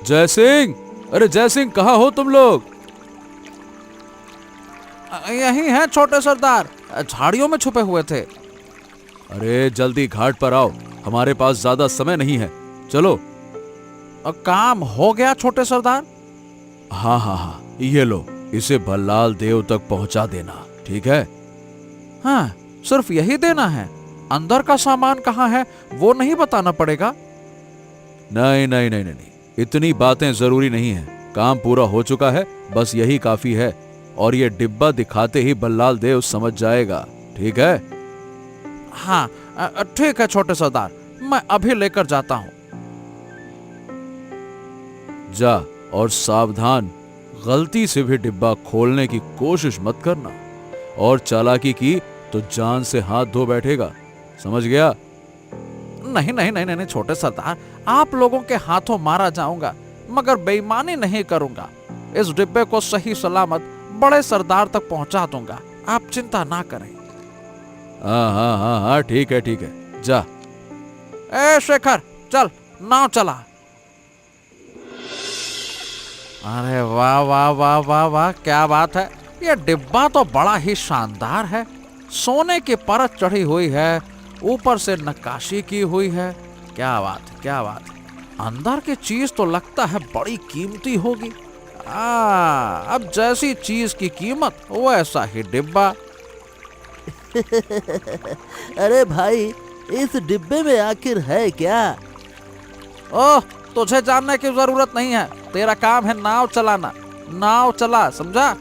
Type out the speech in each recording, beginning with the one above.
जय सिंह, अरे जय सिंह, कहाँ हो तुम लोग? यही हैं छोटे सरदार, झाड़ियों में छुपे हुए थे। अरे जल्दी घाट पर आओ, हमारे पास ज्यादा समय नहीं है। चलो। काम हो गया छोटे सरदार? हाँ हाँ हाँ, ये लो, इसे भल्लाल देव तक पहुंचा देना, ठीक है? हाँ, सिर्फ यही देना है? अंदर का सामान कहाँ है वो नहीं बताना पड़ेगा? नहीं नहीं नहीं नहीं नहीं, इतनी बातें जरूरी नहीं है। काम पूरा हो चुका है, बस यही काफी है। और ये डिब्बा दिखाते ही भल्लाल देव समझ जाएगा, ठीक है? हाँ, ठीक है छोटे सरदार, मैं अभी लेकर जाता हूँ। जा, और सावधान, गलती से भी डिब्बा खोलने की कोशिश मत करना। और चालाकी की तो जान से हाथ धो बैठेगा, समझ गया? नहीं नहीं नहीं नहीं छोटे सरदार, आप लोगों के हाथों मारा जाऊंगा, मगर बेईमानी नहीं करूंगा। इस डिब्बे को सही सलामत बड़े सरदार तक पहुंचा दूंगा, आप चिंता ना करें। हाँ हाँ हाँ हाँ, ठीक है ठीक है, जा। ए शेखर, चल, नाव चला। अरे वाह वाह वाह वाह वाह, क्या बात है! ये डिब्बा तो बड़ा ही शानदार है। सोने की परत चढ़ी हुई है, ऊपर से नक्काशी की हुई है। क्या बात है, क्या बात है! अंदर की चीज तो लगता है बड़ी कीमती होगी। अब जैसी चीज की कीमत वैसा ही डिब्बा। अरे भाई, इस डिब्बे में आखिर है क्या? ओह, तुझे जानने की जरूरत नहीं है, तेरा काम है नाव चलाना। नाव चला, समझा?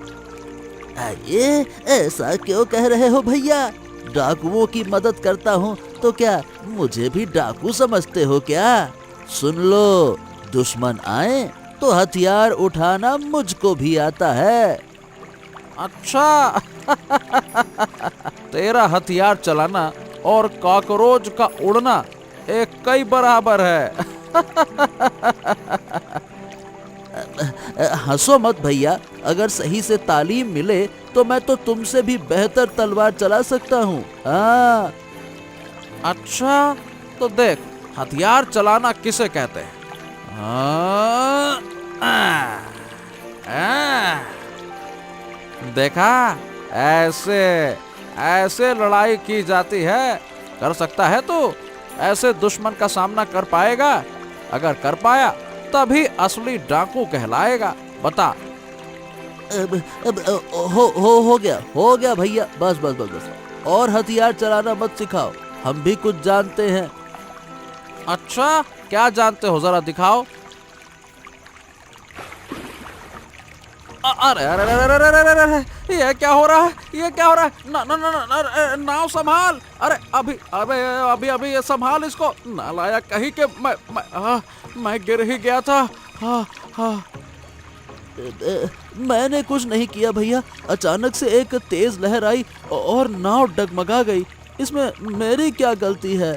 ये ऐसा क्यों कह रहे हो भैया? डाकुओं की मदद करता हूँ तो क्या मुझे भी डाकू समझते हो क्या? सुन लो, दुश्मन आए तो हथियार उठाना मुझको भी आता है। अच्छा तेरा हथियार चलाना और कॉकरोच का उड़ना एक कई बराबर है। हंसो मत भैया, अगर सही से तालीम मिले तो मैं तो तुमसे भी बेहतर तलवार चला सकता हूँ। हाँ। अच्छा, तो देख, हथियार चलाना किसे कहते हैं? देखा, ऐसे ऐसे लड़ाई की जाती है। कर सकता है तू? ऐसे दुश्मन का सामना कर पाएगा? अगर कर पाया तभी असली डाकू कहलाएगा। बता। अब हो गया भैया, बस बस बस बस। और हथियार चलाना मत सिखाओ, हम भी कुछ जानते हैं। अच्छा, क्या जानते हो, जरा दिखाओ। अरे अरे अरे अरे अरे अरे अरे, ये क्या हो रहा है? ये क्या हो रहा है? ना ना ना ना, नाव संभाल! अरे अभी अबे अभी अभी ये संभाल इसको, नालायक कहीं के। मैं गिर ही गया था। हाँ हाँ। मैंने कुछ नहीं किया भैया, अचानक से एक तेज लहर आई और नाव डगमगा गई। इसमें मेरी क्या गलती है?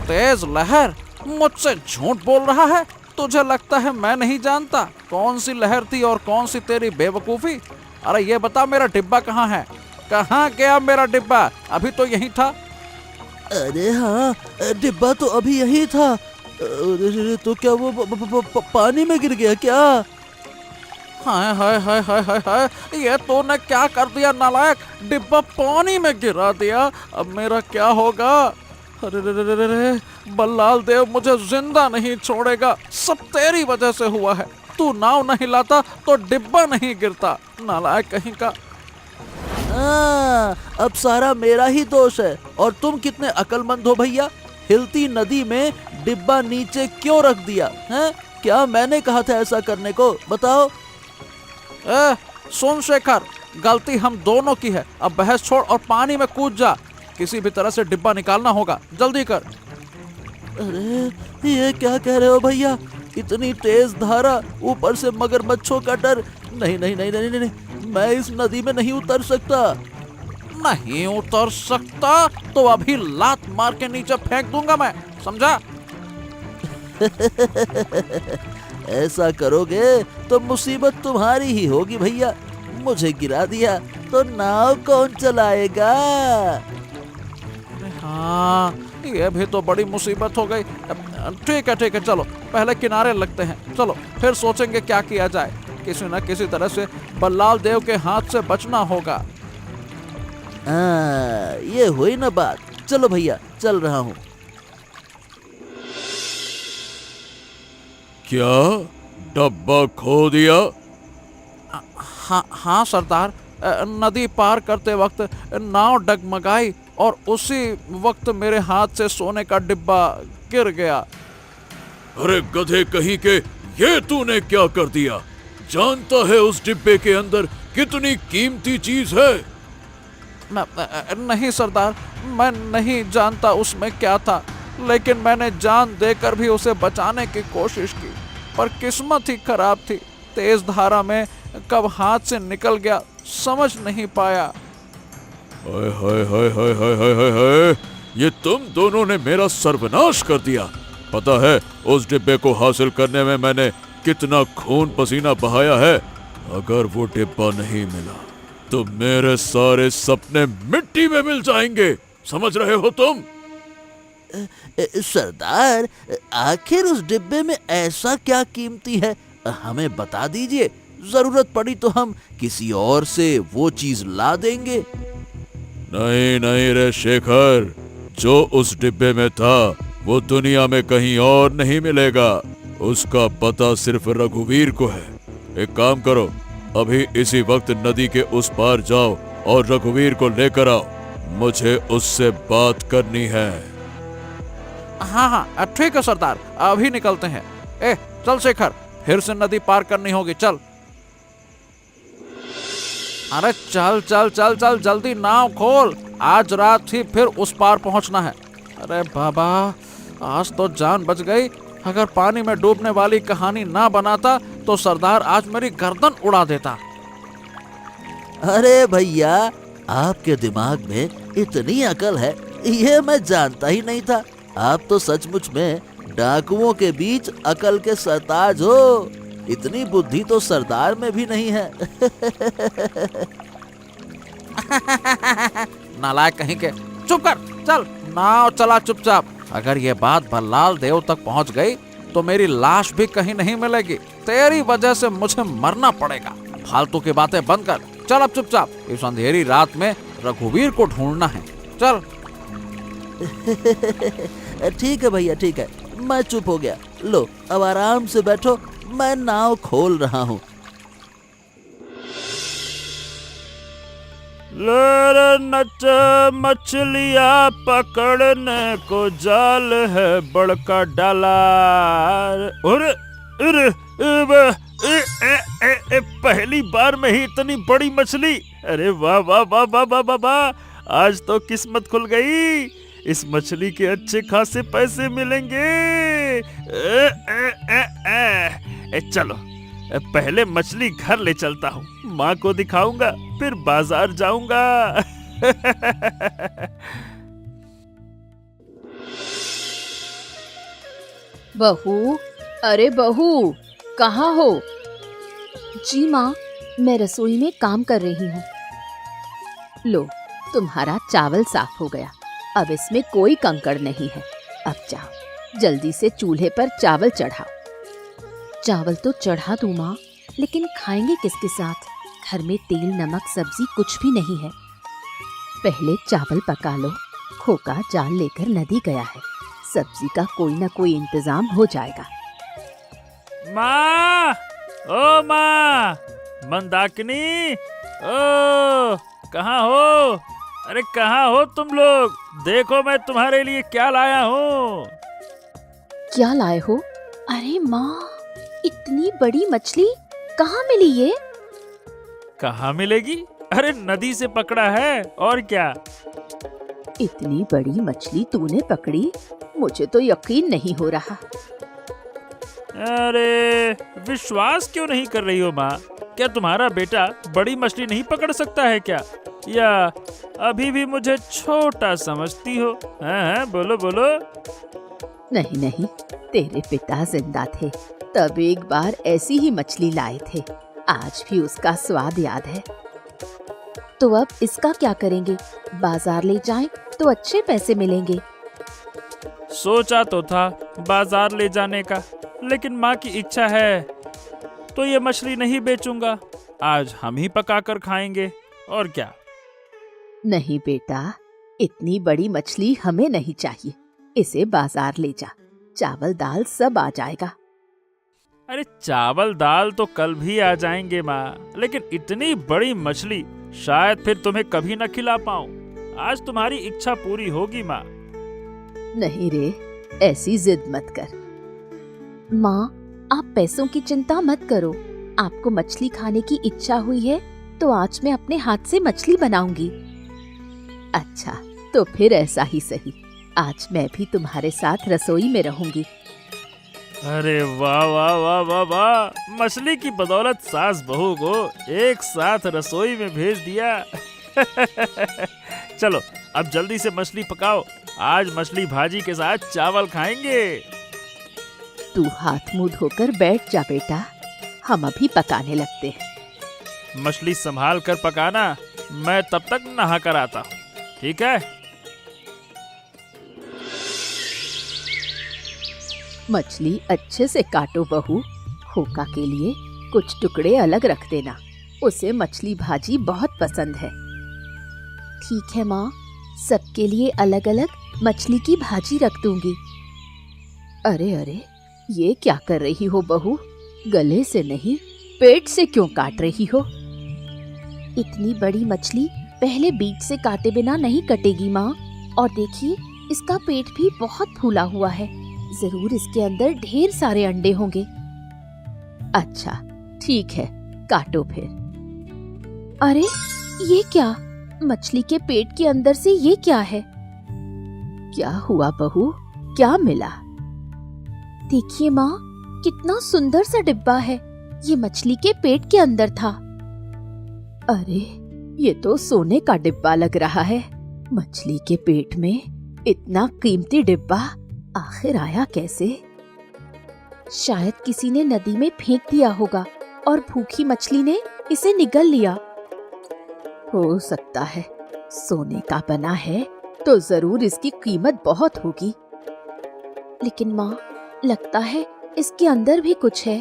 तेज लहर? मुझसे झूठ बोल रहा है? तुझे लगता है मैं नहीं जानता कौन सी लहर थी और कौन सी तेरी बेवकूफी? अरे ये बता, मेरा डिब्बा कहाँ है? कहाँ गया मेरा डिब्बा? अभी तो यहीं था। अरे हाँ, डिब्बा तो अभी यही था। तो क्या वो पानी में गिर गया क्या? हाय हाय हाय हाय हाय हाय, ये तूने क्या कर दिया नालायक! डिब्बा पानी में गिरा दिया, अब मेरा क्या होगा? अरे रे रे रे रे, भल्लाल देव मुझे जिंदा नहीं छोड़ेगा। सब तेरी वजह से हुआ है। तू नाव नहीं लाता तो डिब्बा नहीं गिरता, नालायक कहीं का। अब सारा मेरा ही दोष है। और तुम कितने अक्लमंद हो भैया, हिलती नदी में डिब्बा नीचे क्यों रख दिया है? क्या मैंने कहा था ऐसा करने को? बताओ। सुन शेखर, गलती हम दोनों की है। अब बहस छोड़ और पानी में कूद जा। किसी भी तरह से डिब्बा निकालना होगा, जल्दी कर। अरे ये क्या कह रहे हो भैया? इतनी तेज धारा, ऊपर से मगरमच्छों का डर। नहीं नहीं नहीं नहीं नहीं, मैं इस नदी में नहीं उतर सकता। नहीं उतर सकता तो अभी लात मार के नीचे फेंक दूंगा मैं, समझा? ऐसा करोगे तो मुसीबत तुम्हारी ही होगी भैया। मुझे गिरा दिया तो नाव कौन चलाएगा? हाँ, ये भी तो बड़ी मुसीबत हो गई। ठीक है चलो पहले किनारे लगते हैं, चलो फिर सोचेंगे क्या किया जाए। किसी न किसी तरह से बल्लाल देव के हाथ से बचना होगा। ये हुई ना बात। चलो भैया, चल रहा हूँ। क्या डब्बा खो दिया? हाँ सरदार, नदी पार करते वक्त नाव डगमगाई और उसी वक्त मेरे हाथ से सोने का डिब्बा गिर गया। अरे गधे कहीं के, ये तूने क्या कर दिया? जानता है उस डिब्बे के अंदर कितनी कीमती चीज है? नहीं सरदार, मैं नहीं जानता उसमें क्या था, लेकिन मैंने जान देकर भी उसे बचाने की कोशिश की, पर किस्मत ही खराब थी। तेज धारा में कब हाथ से निकल गया समझ नहीं पाया। हाय हाय हाय हाय हाय हाय हाय हाय, ये तुम दोनों ने मेरा सर्वनाश कर दिया। पता है उस डिब्बे को हासिल करने में मैंने कितना खून पसीना बहाया है। अगर वो डिब्बा नहीं मिला तो मेरे सारे सपने मिट्टी में मिल जाएंगे, समझ रहे हो तुम? सरदार, आखिर उस डिब्बे में ऐसा क्या कीमती है, हमें बता दीजिए। जरूरत पड़ी तो हम किसी और से वो चीज ला देंगे। नहीं नहीं रे शेखर, जो उस डिब्बे में था वो दुनिया में कहीं और नहीं मिलेगा। उसका पता सिर्फ रघुवीर को है। एक काम करो, अभी इसी वक्त नदी के उस पार जाओ और रघुवीर को लेकर आओ। मुझे उससे बात करनी है। हाँ ठीक है सरदार, अभी निकलते हैं। चल शेखर, फिर से नदी पार करनी होगी, चल। अरे चल चल चल चल, जल्दी नाव खोल, आज रात ही फिर उस पार पहुंचना है। अरे बाबा, आज तो जान बच गई। अगर पानी में डूबने वाली कहानी ना बनाता तो सरदार आज मेरी गर्दन उड़ा देता। अरे भैया, आपके दिमाग में इतनी अकल है, ये मैं जानता ही नहीं था। आप तो सचमुच में डाकुओं के बीच अकल के सरताज हो। इतनी बुद्धि तो सरदार में भी नहीं है। नालायक कहीं के, चुप कर, चल नाव चला चुपचाप। अगर ये बात बल्लाल देव तक पहुंच गई तो मेरी लाश भी कहीं नहीं मिलेगी। तेरी वजह से मुझे मरना पड़ेगा। फालतू की बातें बंद कर, चल अब चुपचाप। इस अंधेरी रात में रघुवीर को ढूंढना है, चल। ठीक है भैया, ठीक है, मैं चुप हो गया। लो अब आराम से बैठो, मैं नाव खोल रहा हूँ। नच मछलियाँ पकड़ने को जाल है बड़का डाला। अरे अरे पहली बार में ही इतनी बड़ी मछली। अरे वाह वाह वाह वाह वाह वाह वाह, आज तो किस्मत खुल गई। इस मछली के अच्छे खासे पैसे मिलेंगे। चलो पहले मछली घर ले चलता हूँ, माँ को दिखाऊंगा, फिर बाजार जाऊंगा। बहू, अरे बहू, कहाँ हो? जी माँ, मैं रसोई में काम कर रही हूँ। लो, तुम्हारा चावल साफ हो गया, अब इसमें कोई कंकड़ नहीं है। अब जाओ, जल्दी से चूल्हे पर चावल चढ़ाओ। चावल तो चढ़ा दूँ माँ, लेकिन खाएंगे किसके साथ? घर में तेल नमक सब्जी कुछ भी नहीं है। पहले चावल पका लो, खोका जाल लेकर नदी गया है, सब्जी का कोई ना कोई इंतजाम हो जाएगा। माँ, ओ माँ, मंदाकिनी, ओ कहाँ हो? अरे कहाँ हो तुम लोग? देखो मैं तुम्हारे लिए क्या लाया हूँ। क्या लाए हो? अरे माँ, इतनी बड़ी मछली कहाँ मिली ये? कहाँ मिलेगी? अरे नदी से पकड़ा है, और क्या। इतनी बड़ी मछली तूने पकड़ी? मुझे तो यकीन नहीं हो रहा। अरे विश्वास क्यों नहीं कर रही हो माँ? क्या तुम्हारा बेटा बड़ी मछली नहीं पकड़ सकता है क्या? या अभी भी मुझे छोटा समझती हो? हाँ, बोलो बोलो। नहीं नहीं, तेरे पिता जिंदा थे तब एक बार ऐसी ही मछली लाए थे, आज भी उसका स्वाद याद है। तो अब इसका क्या करेंगे? बाजार ले जाएं तो अच्छे पैसे मिलेंगे। सोचा तो था बाजार ले जाने का, लेकिन माँ की इच्छा है तो ये मछली नहीं बेचूंगा। आज हम ही पकाकर खाएंगे और क्या। नहीं बेटा, इतनी बड़ी मछली हमें नहीं चाहिए। इसे बाजार ले जा, चावल दाल सब आ जाएगा। अरे चावल दाल तो कल भी आ जाएंगे माँ, लेकिन इतनी बड़ी मछली शायद फिर तुम्हें कभी न खिला पाऊं। आज तुम्हारी इच्छा पूरी होगी माँ। नहीं रे, ऐसी जिद मत कर। माँ, आप पैसों की चिंता मत करो। आपको मछली खाने की इच्छा हुई है तो आज मैं अपने हाथ से मछली बनाऊंगी। अच्छा, तो फिर ऐसा ही सही। आज मैं भी तुम्हारे साथ रसोई में रहूंगी। अरे वाह वाह वाह वाह वाह, मछली की बदौलत सास बहू को एक साथ रसोई में भेज दिया। चलो अब जल्दी से मछली पकाओ, आज मछली भाजी के साथ चावल खाएंगे। तू हाथ मुंह धोकर बैठ जा बेटा, हम अभी पकाने लगते हैं। मछली संभाल कर पकाना, मैं तब तक नहा कर आता हूँ, ठीक है? मछली अच्छे से काटो बहू। खोका के लिए कुछ टुकड़े अलग रख देना, उसे मछली भाजी बहुत पसंद है। ठीक है माँ, सबके लिए अलग अलग मछली की भाजी रख दूंगी। अरे अरे, ये क्या कर रही हो बहू? गले से नहीं, पेट से क्यों काट रही हो? इतनी बड़ी मछली पहले बीच से काटे बिना नहीं कटेगी माँ। और देखिए, इसका पेट भी बहुत फूला हुआ है। जरूर इसके अंदर ढेर सारे अंडे होंगे। अच्छा ठीक है, काटो फिर। अरे ये क्या? मछली के पेट के अंदर से ये क्या है? क्या हुआ बहू, क्या मिला? देखिए माँ, कितना सुंदर सा डिब्बा है। ये मछली के पेट के अंदर था। अरे ये तो सोने का डिब्बा लग रहा है। मछली के पेट में इतना कीमती डिब्बा आखिर आया कैसे? शायद किसी ने नदी में फेंक दिया होगा और भूखी मछली ने इसे निगल लिया। हो सकता है, सोने का बना है तो जरूर इसकी कीमत बहुत होगी। लेकिन माँ, लगता है इसके अंदर भी कुछ है।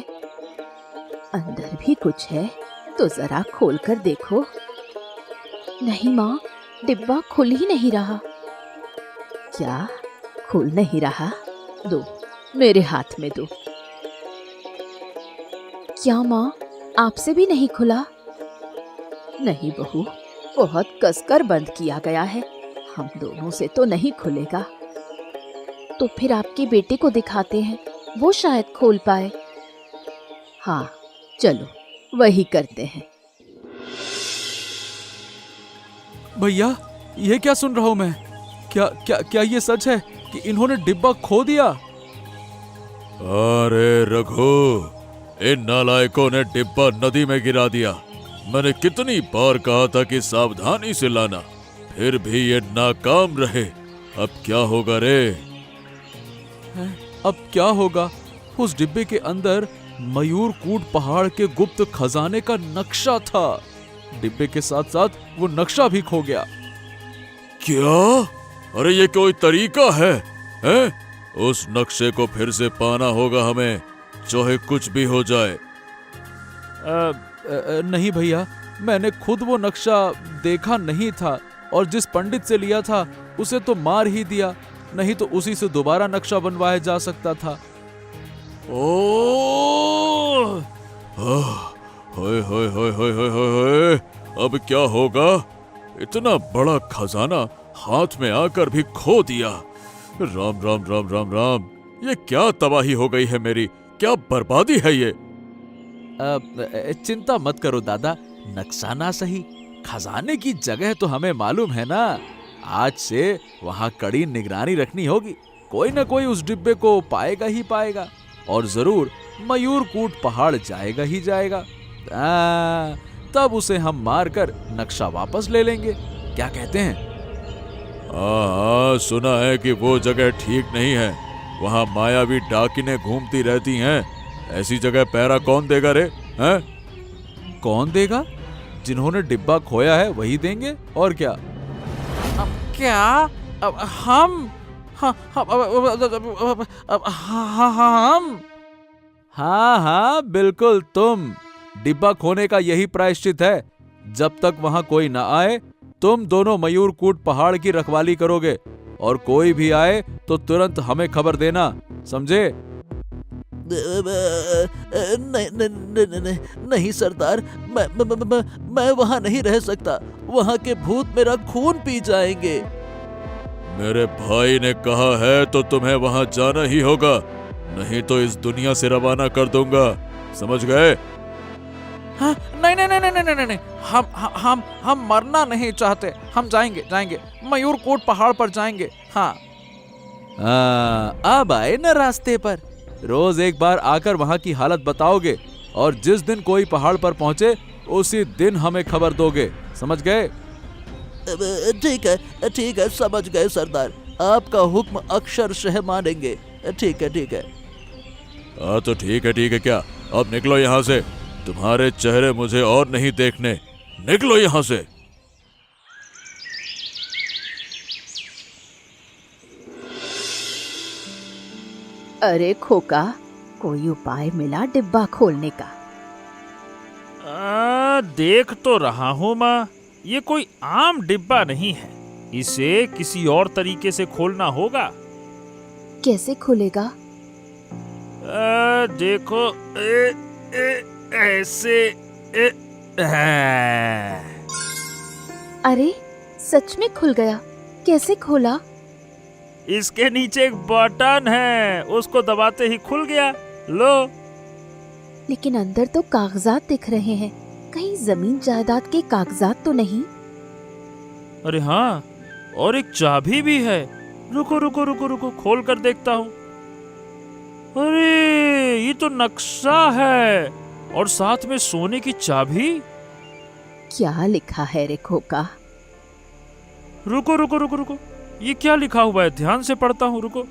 अंदर भी कुछ है तो जरा खोल कर देखो। नहीं माँ, डिब्बा खुल ही नहीं रहा। क्या खुल नहीं रहा? दो, मेरे हाथ में दो। क्या माँ, आपसे भी नहीं खुला? नहीं बहू, बहुत कसकर बंद किया गया है। हम दोनों से तो नहीं खुलेगा। तो फिर आपके बेटे को दिखाते हैं, वो शायद खोल पाए। हाँ चलो, वही करते हैं। भैया, ये क्या सुन रहा हूं मैं? क्या क्या क्या ये सच है कि इन्होंने डिब्बा खो दिया? अरे रघु, इन नालायकों ने डिब्बा नदी में गिरा दिया। मैंने कितनी बार कहा था कि सावधानी से लाना, फिर भी ये नाकाम रहे। अब क्या होगा रे? अब क्या होगा? उस डिब्बे के अंदर मयूरकूट पहाड़ के गुप्त खजाने का नक्शा था। डिब्बे के साथ साथ वो नक्शा भी खो गया। क्या? अरे ये कोई तरीका है? उस नक्शे को फिर से पाना होगा हमें, चाहे कुछ भी हो जाए। नहीं भैया, मैंने खुद वो नक्शा देखा नहीं था और जिस पंडित से लिया था उसे तो मार ही दिया, नहीं तो उसी से दोबारा नक्शा बनवाया जा सकता था। ओह, होय होय होय होय होय होय, अब क्या होगा? इतना बड़ा खजाना हाथ में आकर भी खो दिया। राम राम राम राम राम, ये क्या तबाही हो गई है मेरी, क्या बर्बादी है ये। चिंता मत करो दादा, नक्शा ना सही, खजाने की जगह तो हमें मालूम है ना। आज से वहां कड़ी निगरानी रखनी होगी। कोई ना कोई उस डिब्बे को पाएगा ही पाएगा और जरूर मयूरकूट पहाड़ जाएगा ही जाएगा। तब उसे हम मारकर नक्शा वापस ले लेंगे, क्या कहते हैं? हाँ, सुना है कि वो जगह ठीक नहीं है, वहाँ मायावी डाकिनें घूमती रहती हैं। ऐसी जगह पहरा कौन देगा रे? हैं? कौन देगा? जिन्होंने डिब्बा खोया है वही देंगे, और क्या। अब क्या? अब हम हम हाँ हाँ बिल्कुल तुम। डिब्बा खोने का यही प्रायश्चित है। जब तक वहां कोई ना आए तुम दोनों मयूरकूट पहाड़ की रखवाली करोगे, और कोई भी आए तो तुरंत हमें खबर देना, समझे? नहीं सरदार, मैं वहाँ नहीं रह सकता। वहाँ के भूत मेरा खून पी जाएंगे। मेरे भाई ने कहा है तो तुम्हें वहां जाना ही होगा, नहीं तो इस दुनिया से रवाना कर दूंगा, समझ गए? हाँ, नहीं नहीं नहीं नहीं नहीं नहीं नहीं, हम मरना नहीं चाहते। हम जाएंगे मयूरकूट पहाड़ पर जाएंगे। हाँ अब आए न रास्ते पर। रोज एक बार आकर वहां की हालत बताओगे, और जिस दिन कोई पहाड़ पर पहुंचे उसी दिन हमें खबर दोगे, समझ गए? ठीक है, समझ गए सरदार। आपका हुक्म अक्षरशः मानेंगे। ठीक है। हाँ तो ठीक है क्या? अब निकलो यहाँ से, तुम्हारे चेहरे मुझे और नहीं देखने, निकलो यहाँ से। अरे खोका, कोई उपाय मिला डिब्बा खोलने का? देख तो रहा हूँ माँ, ये कोई आम डिब्बा नहीं है। इसे किसी और तरीके से खोलना होगा। कैसे खुलेगा? देखो ऐसे अरे सच में खुल गया। कैसे खोला? इसके नीचे एक बटन है, उसको दबाते ही खुल गया। लो। लेकिन अंदर तो कागजात दिख रहे हैं। कहीं जमीन जायदाद के कागजात तो नहीं? अरे हाँ, और एक चाबी भी है। रुको खोल कर देखता हूँ। अरे ये तो नक्शा है, और साथ में सोने की चाबी। क्या लिखा है रे खोका? रुको, ये क्या लिखा हुआ है? ध्यान से पढ़ता हूँ, रुको।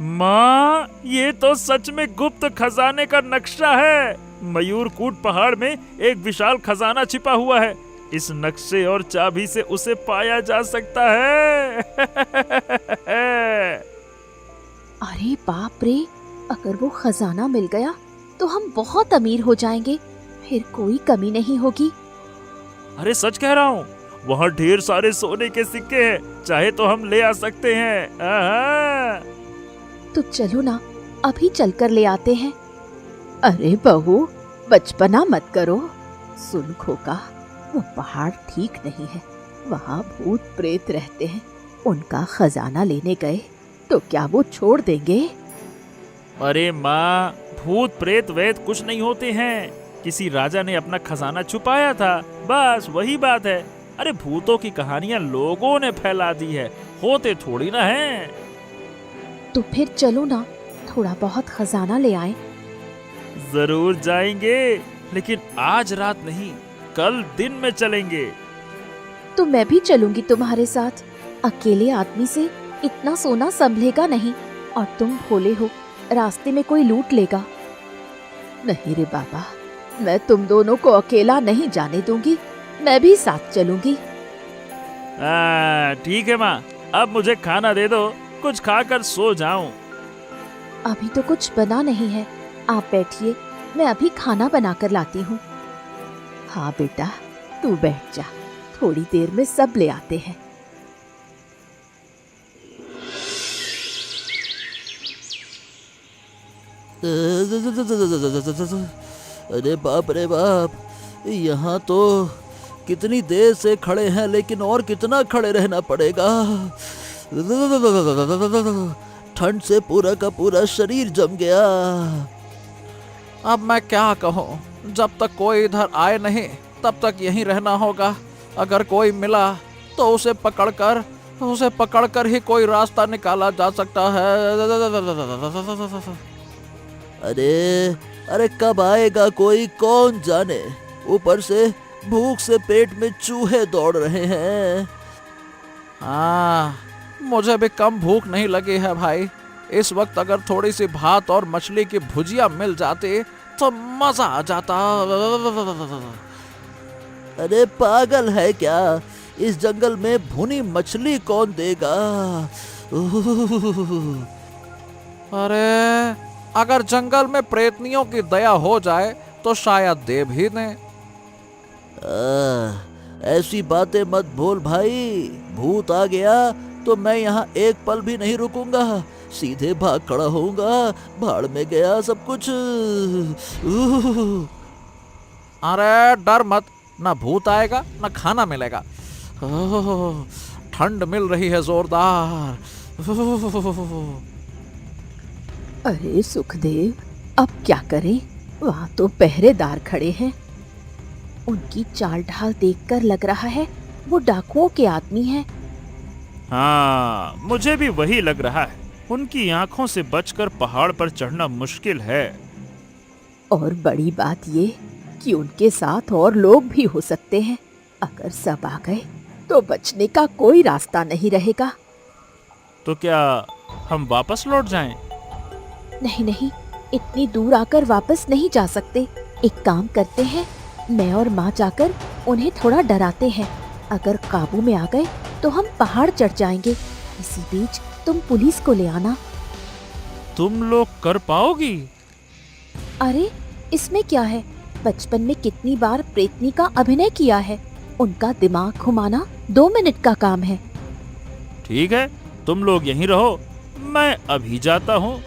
माँ, ये तो सच में गुप्त खजाने का नक्शा है। मयूरकूट पहाड़ में एक विशाल खजाना छिपा हुआ है। इस नक्शे और चाबी से उसे पाया जा सकता है। अरे बाप रे, अगर वो खजाना मिल गया तो हम बहुत अमीर हो जाएंगे, फिर कोई कमी नहीं होगी। अरे सच कह रहा हूँ, वहाँ ढेर सारे सोने के सिक्के हैं, चाहे तो हम ले आ सकते हैं। तो चलो ना, अभी चलकर ले आते हैं। अरे बहू, बचपना मत करो। सुन खोका, वो पहाड़ ठीक नहीं है। वहाँ भूत प्रेत रहते हैं। उनका खजाना लेने गए तो क्या वो छोड़ देंगे? अरे माँ, भूत प्रेत वैद कुछ नहीं होते हैं। किसी राजा ने अपना खजाना छुपाया था, बस वही बात है। अरे भूतों की कहानियां लोगों ने फैला दी है, होते थोड़ी ना हैं। तो फिर चलो ना, थोड़ा बहुत खजाना ले आए। जरूर जाएंगे, लेकिन आज रात नहीं, कल दिन में चलेंगे। तो मैं भी चलूंगी तुम्हारे साथ। अकेले आदमी से इतना सोना संभलेगा नहीं, और तुम भोले हो, रास्ते में कोई लूट लेगा। नहीं रे बाबा, मैं तुम दोनों को अकेला नहीं जाने दूंगी। मैं भी साथ चलूंगी। ठीक है माँ, अब मुझे खाना दे दो, कुछ खाकर सो जाऊं। अभी तो कुछ बना नहीं है, आप बैठिए, मैं अभी खाना बनाकर लाती हूँ। हाँ बेटा, तू बैठ जा, थोड़ी देर में सब ले आते हैं। अरे बाप रे बाप, यहाँ तो कितनी देर से खड़े हैं, लेकिन और कितना खड़े रहना पड़ेगा। ठंड से पूरा का पूरा शरीर जम गया। अब मैं क्या कहूँ, जब तक कोई इधर आए नहीं तब तक यहीं रहना होगा। अगर कोई मिला तो उसे पकड़कर ही कोई रास्ता निकाला जा सकता है। अरे कब आएगा कोई, कौन जाने। ऊपर से भूख से पेट में चूहे दौड़ रहे हैं। हाँ, मुझे भी कम भूख नहीं लगी है भाई। इस वक्त अगर थोड़ी सी भात और मछली की भुजिया मिल जाती तो मजा आ जाता। अरे पागल है क्या, इस जंगल में भुनी मछली कौन देगा? अरे अगर जंगल में प्रेतनियों की दया हो जाए तो शायद दे भी दें। ऐसी बातें मत बोल भाई। भूत आ गया तो मैं यहाँ एक पल भी नहीं रुकूंगा, सीधे भाग खड़ा होऊंगा। भाड़ में गया सब कुछ। अरे डर मत, ना भूत आएगा ना खाना मिलेगा। ठंड मिल रही है जोरदार। अरे सुखदेव, अब क्या करें? वहाँ तो पहरेदार खड़े हैं। उनकी चाल ढाल देखकर लग रहा है वो डाकुओं के आदमी हैं। हाँ, मुझे भी वही लग रहा है। उनकी आंखों से बचकर पहाड़ पर चढ़ना मुश्किल है। और बड़ी बात ये कि उनके साथ और लोग भी हो सकते हैं। अगर सब आ गए तो बचने का कोई रास्ता नहीं रहेगा। तो क्या हम वापस लौट जाएं? नहीं नहीं, इतनी दूर आकर वापस नहीं जा सकते। एक काम करते हैं, मैं और माँ जाकर उन्हें थोड़ा डराते हैं। अगर काबू में आ गए तो हम पहाड़ चढ़ जाएंगे। इसी बीच तुम पुलिस को ले आना। तुम लोग कर पाओगी? अरे इसमें क्या है, बचपन में कितनी बार प्रेतनी का अभिनय किया है। उनका दिमाग घुमाना 2 मिनट का काम है। ठीक है, तुम लोग यहीं रहो, मैं अभी जाता हूँ।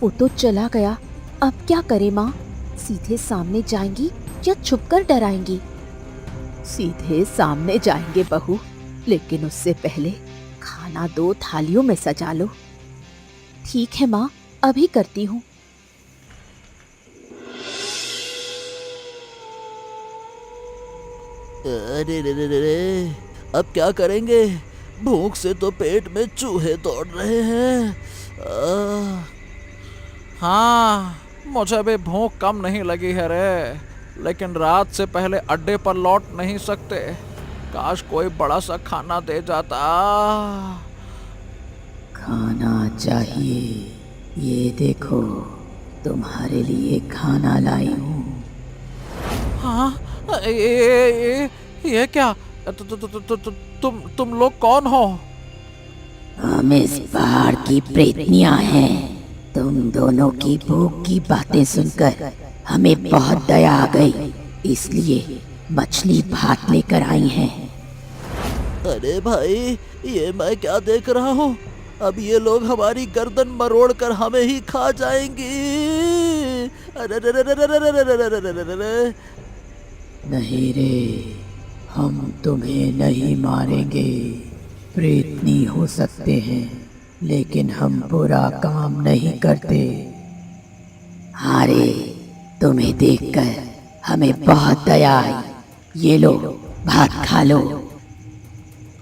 वो तो चला गया, अब क्या करे माँ? सीधे सामने जाएंगी या छुपकर डराएंगी? सीधे सामने जाएंगे बहू, लेकिन उससे पहले खाना 2 थालियों में सजा लो। ठीक है माँ, अभी करती हूँ। अरे रे रे रे रे, अब क्या करेंगे? भूख से तो पेट में चूहे दौड़ रहे हैं। हाँ, मुझे भी भूख कम नहीं लगी है रे, लेकिन रात से पहले अड्डे पर लौट नहीं सकते। काश कोई बड़ा सा खाना दे जाता। खाना चाहिए? ये देखो, तुम्हारे लिए खाना लाई हूँ। हाँ, ये क्या? तुम लोग कौन हो? हम इस पहाड़ की प्रेतनियां हैं। तुम दोनों की भूख की बातें सुनकर हमें बहुत दया आ गई, इसलिए मछली भात लेकर आई हैं। अरे भाई, ये मैं क्या देख रहा हूँ? अब ये लोग हमारी गर्दन मरोड़ कर हमें ही खा जाएंगी। अरे रे रे रे रे रे रे रे रे रे रे रे। नहीं रे, हम तुम्हें नहीं मारेंगे। प्रेतनी हो सकते हैं, लेकिन हम बुरा काम नहीं करते। हाँ रे, तुम्हें देखकर हमें बहुत दया आई। ये लो, भात खा लो।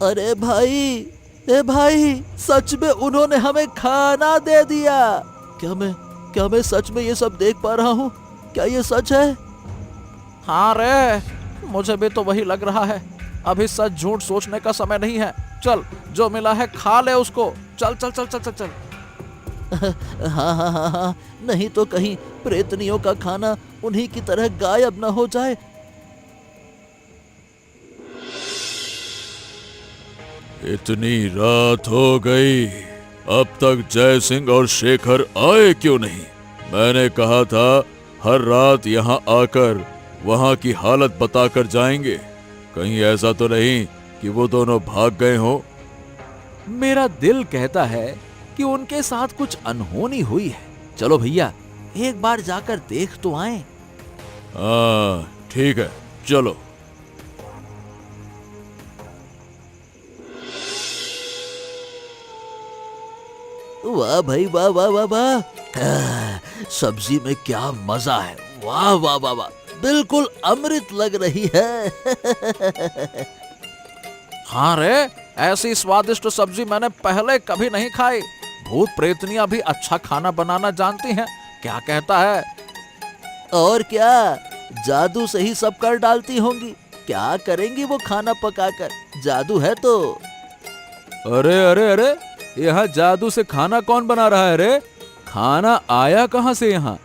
अरे भाई, ए भाई, सच में उन्होंने हमें खाना दे दिया। क्या मैं सच में ये सब देख पा रहा हूँ? क्या ये सच है? हाँ रे, मुझे भी तो वही लग रहा है। अभी सच झूठ सोचने का समय नहीं है। चल, जो मिला है खा ले उसको। चल चल चल चल चल चल। हाँ हाँ हाँ हाँ, नहीं तो कहीं प्रेतनियों का खाना उन्हीं की तरह गायब न हो जाए। इतनी रात हो गई, अब तक जय सिंह और शेखर आए क्यों नहीं? मैंने कहा था हर रात यहाँ आकर वहाँ की हालत बताकर जाएंगे। कहीं ऐसा तो नहीं कि वो दोनों भाग गए हो? मेरा दिल कहता है कि उनके साथ कुछ अनहोनी हुई है। चलो भैया, एक बार जाकर देख तो आए। हाँ ठीक है, चलो। वाह भाई, वाह वाह वाह वाह। सब्जी में क्या मजा है। वाह वाह वाह वाह, बिल्कुल अमृत लग रही है। हाँ रे, ऐसी स्वादिष्ट सब्जी मैंने पहले कभी नहीं खाई। भूत प्रेतनियां भी अच्छा खाना बनाना जानती हैं। क्या कहता है? और क्या, जादू से ही सब कर डालती होंगी। क्या करेंगी वो खाना पकाकर? जादू है तो। अरे अरे अरे, यहाँ जादू से खाना कौन बना रहा है रे? खाना आया कहाँ से यहाँ?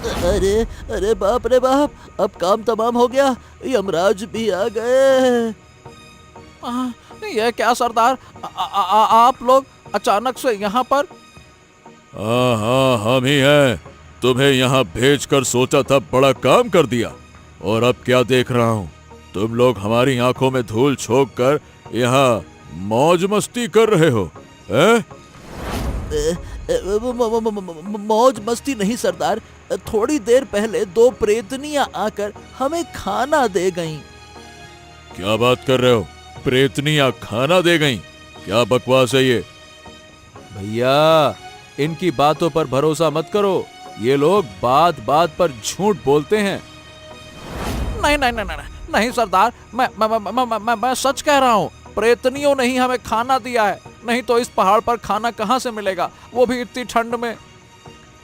अरे अरे बाप रे बाप, अब काम तमाम हो गया, यमराज भी आ गए। ये क्या सरदार, आप लोग अचानक से यहाँ पर? हाँ हाँ, हम ही हैं। तुम्हें यहाँ भेजकर सोचा था बड़ा काम कर दिया, और अब क्या देख रहा हूँ, तुम लोग हमारी आंखों में धूल झोंक कर यहाँ मौज मस्ती कर रहे हो, हैं? मौज मस्ती नहीं सरदार, थोड़ी देर पहले 2 प्रेतनियां आकर हमें खाना दे गईं। क्या बात कर रहे हो? प्रेतनियां खाना दे गईं? क्या बकवास है ये? भैया, इनकी बातों पर भरोसा मत करो, ये लोग बात बात पर झूठ बोलते हैं। नहीं नहीं नहीं नहीं, नहीं सरदार, मैं सच कह रहा हूँ, प्रेतनियों ने ही हमें खाना दिया है, नहीं तो इस पहाड़ पर खाना कहाँ से मिलेगा, वो भी इतनी ठंड में।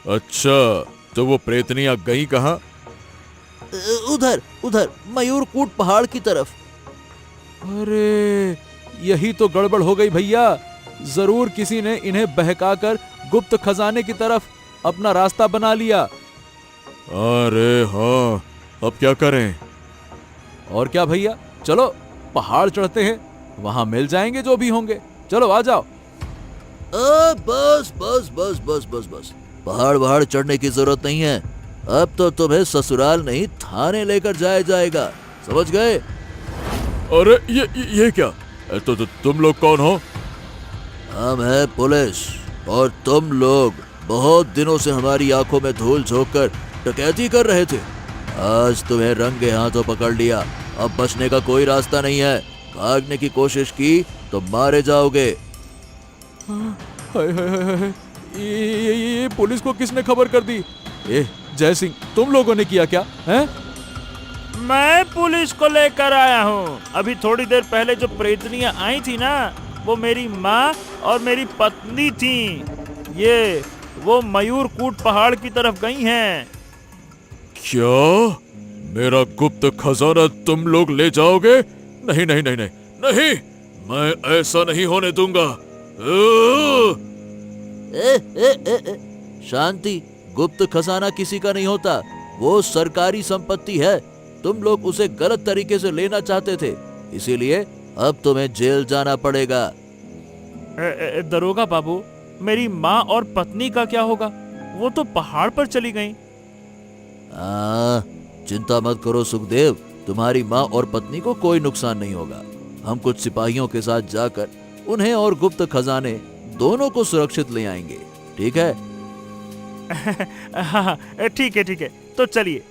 अच्छा, तो वो प्रेतनियां गई कहाँ? उधर उधर मयूरकूट पहाड़ की तरफ। अरे, यही तो गड़बड़ हो गई भैया, जरूर किसी ने इन्हें बहकाकर गुप्त खजाने की तरफ अपना रास्ता बना लिया। अरे हाँ, अब क्या करें? और क्या भैया, चलो पहाड़ चढ़ते हैं, वहां मिल जाएंगे जो भी होंगे, चलो आ जाओ। बस बस बस बस बस बस, पहाड़ चढ़ने की जरूरत नहीं है, अब तो तुम्हें ससुराल नहीं थाने लेकर जाया जाएगा, समझ गए? अरे ये क्या? तो तुम लोग कौन हो? हम है पुलिस, और तुम लोग बहुत दिनों से हमारी आंखों में धूल झोंक कर डकैती कर रहे थे, आज तुम्हें रंगे हाथों पकड़ लिया, अब बचने का कोई रास्ता नहीं है, भागने की कोशिश की तो मारे जाओगे। हाय हाय हाय हाय, ये पुलिस को किसने खबर कर दी? ए जय सिंह, तुम लोगों ने किया क्या? हैं? मैं पुलिस को लेकर आया हूँ। अभी थोड़ी देर पहले जो प्रेतनियां आई थी ना, वो मेरी माँ और मेरी पत्नी थी। ये वो मयूरकूट पहाड़ की तरफ गई हैं। क्या? मेरा गुप्त खजाना तुम लोग ले जाओगे? नहीं नहीं नहीं नहीं नहीं, मैं ऐसा नहीं होने दूंगा। शांति, गुप्त खजाना किसी का नहीं होता, वो सरकारी संपत्ति है, तुम लोग उसे गलत तरीके से लेना चाहते थे, इसीलिए अब तुम्हें जेल जाना पड़ेगा। दरोगा बाबू, मेरी माँ और पत्नी का क्या होगा? वो तो पहाड़ पर चली गईं। चिंता मत करो सुखदेव, तुम्हारी माँ और पत्नी को कोई नुकसान नहीं होगा, हम कुछ सिपाहियों के साथ जाकर उन्हें और गुप्त खजाने दोनों को सुरक्षित ले आएंगे, ठीक है? हाँ ठीक है, तो चलिए।